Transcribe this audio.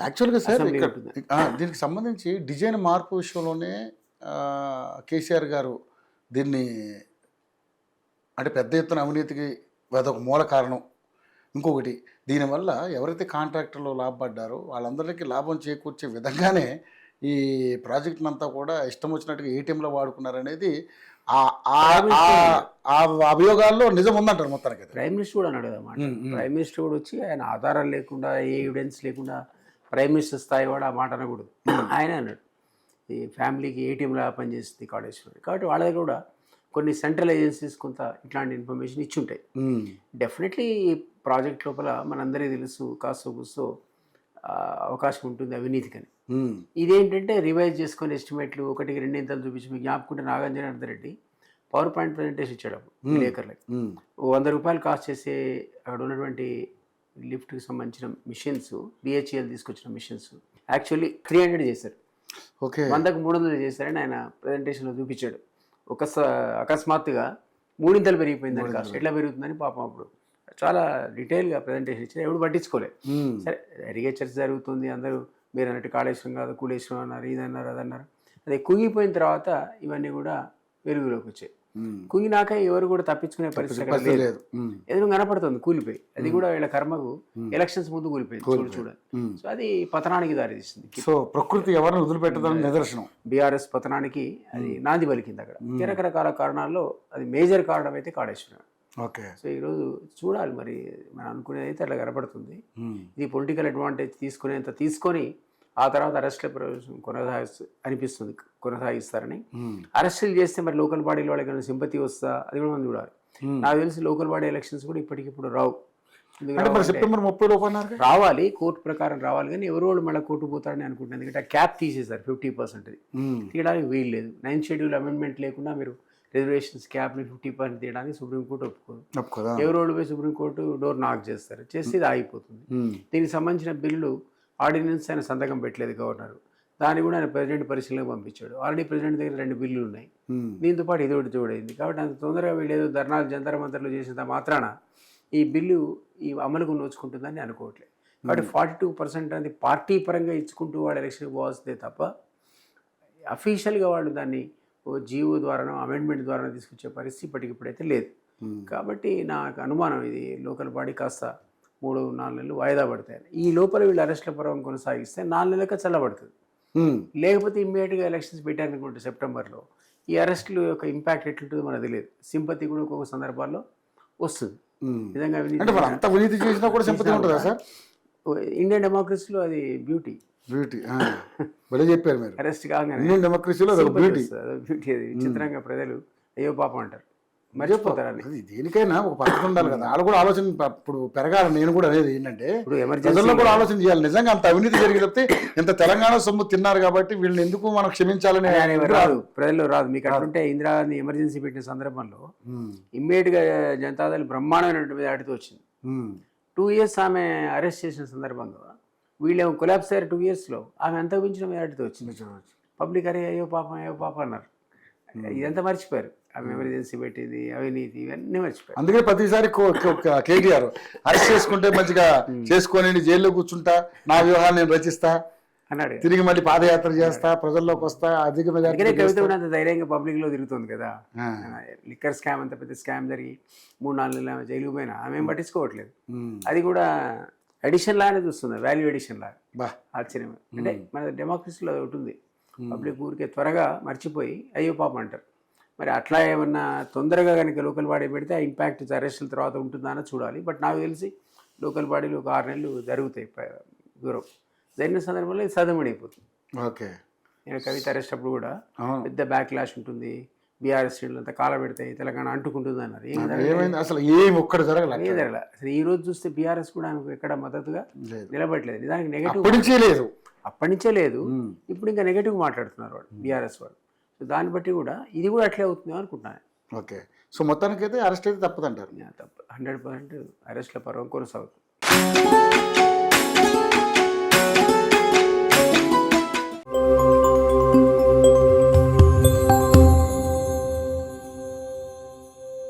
యాక్చువల్గా సార్ దీనికి సంబంధించి డిజైన్ మార్పు విషయంలోనే కేసీఆర్ గారు దీన్ని అంటే పెద్ద ఎత్తున అవినీతికి అదొక మూల కారణం. ఇంకొకటి దీనివల్ల ఎవరైతే కాంట్రాక్టర్లు లాభపడ్డారో వాళ్ళందరికీ లాభం చేకూర్చే విధంగానే ఈ ప్రాజెక్టును అంతా కూడా ఇష్టం వచ్చినట్టుగా ఏటీఎంలో వాడుకున్నారనేది ఆ అభియోగాల్లో నిజం ఉందంటారు మొత్తానికి. ప్రైమ్ మినిస్టర్ కూడా అన్నాడు అన్నమాట. ప్రైమ్ మినిస్టర్ కూడా వచ్చి ఆయన ఆధారాలు లేకుండా ఏ ఎవిడెన్స్ లేకుండా ప్రైమ్ మినిస్టర్ స్థాయి వాడు ఆ మాట అనకూడదు. ఆయన అన్నాడు ఈ ఫ్యామిలీకి ఏటీఎంలా పనిచేస్తుంది కాళేశ్వరం. కాబట్టి వాళ్ళ దగ్గర కూడా కొన్ని సెంట్రల్ ఏజెన్సీస్ కొంత ఇట్లాంటి ఇన్ఫర్మేషన్ ఇచ్చి ఉంటాయి. డెఫినెట్లీ ఈ ప్రాజెక్ట్ లోపల మనందరికీ తెలుసు కాస్త కూస్తో అవకాశం ఉంటుంది అవినీతికని. ఇదేంటంటే రివైజ్ చేసుకొని ఎస్టిమేట్లు 1కి 2 చూపించి మీకు జ్ఞాపకుంటే Nagarjuna Reddy power point presentation ఇచ్చాడు విలేకరులకి. 100 రూపాయలు కాస్ట్ చేసే అక్కడ ఉన్నటువంటి లిఫ్ట్కి సంబంధించిన మిషన్స్ బిహెచ్ఎల్ తీసుకొచ్చిన మిషన్స్ యాక్చువల్లీ 300 చేశారు. ఓకే, 100కు 300 చేశారని ఆయన ప్రజెంటేషన్లో చూపించాడు. అకస్మాత్తుగా 3 పెరిగిపోయింది దాని కాస్ట్. ఎట్లా పెరుగుతుందని పాపం అప్పుడు చాలా డీటెయిల్గా ప్రజెంటేషన్ ఇచ్చారు. ఎవడు పట్టించుకోలేదు. సరే అడిగే చర్చ జరుగుతుంది, అందరూ మీరు అన్నట్టు కాళేశ్వరం కాదు కూలేశ్వరం అన్నారు, ఇదన్నారు అదన్నారు. అదే కుంగిపోయిన తర్వాత ఇవన్నీ కూడా వెలుగులోకి వచ్చాయి. కుంగినాక ఎవరు కూడా తప్పించుకునే పరిస్థితి లేదు. ఎదురు కనపడుతుంది కూలిపోయి. అది కూడా వీళ్ళ కర్మకు ఎలక్షన్స్ ముందు కూలిపోయింది చూడాలి. సో అది పతనానికి దారితీస్తుంది. సో ప్రకృతి ఎవరిని వదిలిపెట్టదని నిదర్శనం. బీఆర్ఎస్ పతనానికి అది నాంది పలికింది. అక్కడ రకరకాల కారణాల్లో అది మేజర్ కారణం అయితే కాళేశ్వరం. ఓకే, సో ఈరోజు చూడాలి మరి మనం అనుకునేది అయితే అట్లా కనపడుతుంది. ఇది పొలిటికల్ అడ్వాంటేజ్ తీసుకొని ఆ తర్వాత అరెస్ట్ల కొనసాగిస్తారని. అరెస్టులు చేస్తే మరి లోకల్ బాడీలో వాళ్ళకి సింపతి వస్తా అది కూడా మనం చూడాలి. నాకు తెలిసి లోకల్ బాడీ ఎలక్షన్స్ కూడా ఇప్పటికిప్పుడు రావు. సెప్టెంబర్ 30 రావాలి, కోర్టు ప్రకారం రావాలి. కానీ ఎవరో వాళ్ళు మళ్ళీ కోర్టు పోతారని అనుకుంటున్నాను. ఎందుకంటే క్యాప్ తీసేశారు 50%. తీయడానికి వీలు లేదు. 9th షెడ్యూల్ అమెండ్మెంట్ లేకుండా మీరు రిజర్వేషన్స్ క్యాప్ని 50% తీయడానికి సుప్రీంకోర్టు ఒప్పుకోదు. ఎవరోళ్ళు పోయి సుప్రీంకోర్టు డోర్ నాక్ చేస్తారు, చేసి ఇది ఆగిపోతుంది. దీనికి సంబంధించిన బిల్లు ఆర్డినెన్స్ ఆయన సంతకం పెట్టలేదు గవర్నర్. దాన్ని కూడా ఆయన ప్రెసిడెంట్ పరిశీలనకు పంపించాడు. ఆల్రెడీ ప్రెసిడెంట్ దగ్గర 2 బిల్లులు ఉన్నాయి. దీంతో పాటు ఇది ఒకటి తోడైంది. కాబట్టి అంత తొందరగా వీళ్ళు ఏదో ధర్నాలు జంతర్ మంతర్లు చేసినంత మాత్రాన ఈ బిల్లు ఈ అమలుకు నోచుకుంటుందని అనుకోవట్లేదు. కాబట్టి 42% అనేది పార్టీ పరంగా ఇచ్చుకుంటూ వాళ్ళు ఎలక్షన్కి పోవాల్సిందే తప్ప అఫీషియల్గా వాళ్ళు దాన్ని జీవో ద్వారానో అమెండ్మెంట్ ద్వారా తీసుకొచ్చే పరిస్థితి ఇప్పటికిప్పుడైతే లేదు. కాబట్టి నాకు అనుమానం ఇది లోకల్ బాడీ కాస్త 3-4 నెలలు వాయిదా పడతాయి. ఈ లోపల వీళ్ళు అరెస్ట్ల పర్వం కొనసాగిస్తే 4 నెలలకే చల్లబడుతుంది. లేకపోతే ఇమ్మీడియట్గా ఎలక్షన్స్ పెట్టారనుకుంటే సెప్టెంబర్లో ఈ అరెస్టుల యొక్క ఇంపాక్ట్ ఎట్లుంటుందో మనకు తెలియదు. సింపతి కూడా ఒక్కొక్క సందర్భాల్లో వస్తుంది. నిజంగా ఇండియన్ డెమోక్రసీలో అది బ్యూటీ చెప్పారు మీరు. అరెస్ట్ కాగానే బ్యూటీ అది విచిత్రంగా ప్రజలు అయ్యో పాపం అంటారు, మర్చిపోతారని. దేనికైనా ఒక పద్ధతి ఉండాలి కదా. వాళ్ళు కూడా ఆలోచన ఇప్పుడు పెరగాలి. నేను కూడా అనేది ఏంటంటే ప్రజల్లో కూడా ఆలోచన చేయాలి. నిజంగా అంత అవినీతి జరిగితే ఇంత తెలంగాణ సొమ్ము తిన్నారు కాబట్టి వీళ్ళని ఎందుకు మనం క్షమించాలని రాదు, ప్రజల్లో రాదు. మీకు అట్లుంటే ఇందిరాగాంధీ ఎమర్జెన్సీ పెట్టిన సందర్భంలో ఇమ్మీడియట్గా జనతాదళ్ బ్రహ్మాండమైన మెజారిటీతో వచ్చింది. 2 years ఆమె అరెస్ట్ చేసిన సందర్భంగా వీళ్ళేమో కొలాప్స్ అయ్యారు. 2 yearsలో ఆమె అంతకు మించిన మెజారిటీతో వచ్చింది. పబ్లిక్ అయ్యో పాపం అన్నారు. ఇదంతా మర్చిపోయారు. ఆమె ఎమర్జెన్సీ పెట్టింది, అవినీతి, ఇవన్నీ మర్చిపోయారు. అందుకే ప్రతిసారి కేటీఆర్ అరెస్ట్ చేసుకుంటే మంచిగా చేసుకొని జైల్లో కూర్చుంటా, నా వ్యూహాన్ని నేను రచిస్తా అన్నాడు. తిరిగి మళ్ళీ పాదయాత్ర చేస్తా, ప్రజల్లోకి వస్తా, అధిక కవిత కూడా అంత ధైర్యంగా పబ్లిక్లో తిరుగుతుంది కదా. లిక్కర్ స్కామ్ అంత పెద్ద స్కామ్ జరిగి 3-4 నెలలు జైలుకు పోయినా ఆమె ఏం పట్టించుకోవట్లేదు. అది కూడా అడిషన్ లాగానే చూస్తుంది, వాల్యూ అడిషన్ లాగా. ఆశ్చర్యం. అంటే మన డెమోక్రసీలో ఒకటి ఉంది, పబ్లిక్ ఊరికే త్వరగా మర్చిపోయి అయ్యో పాపం అంటారు. మరి అట్లా ఏమన్నా తొందరగా కనుక లోకల్ బాడీ పెడితే ఆ ఇంపాక్ట్ అరెస్టుల తర్వాత ఉంటుందా అని చూడాలి. బట్ నాకు తెలిసి లోకల్ బాడీలు ఒక 6 నెలలు జరుగుతాయి దూరం. జరిగిన సందర్భంలో ఇది సదమణిపోతుంది. ఓకే, నేను కవిత అరెస్ట్ అప్పుడు కూడా పెద్ద బ్యాక్ క్లాష్ ఉంటుంది, బీఆర్ఎస్ శ్రేణులు అంతా కాల పెడతాయి, తెలంగాణ అంటుకుంటుంది అన్నారు. అసలు జరగలేదు. అసలు ఈ రోజు చూస్తే బీఆర్ఎస్ కూడా ఆమెకు ఎక్కడ మద్దతుగా నిలబడలేదు. నిజానికి నెగటివ్ అప్పటి నుంచే లేదు. ఇప్పుడు ఇంకా నెగటివ్ మాట్లాడుతున్నారు వాళ్ళు బీఆర్ఎస్ వాళ్ళు. సో దాన్ని బట్టి కూడా ఇది కూడా అట్లే అవుతుందేమో అనుకుంటున్నాను. ఓకే, సో మొత్తానికైతే అరెస్ట్ అయితే తప్పదంటారు. తప్ప 100% అరెస్ట్ల పర్వం కొనసాగుతుంది.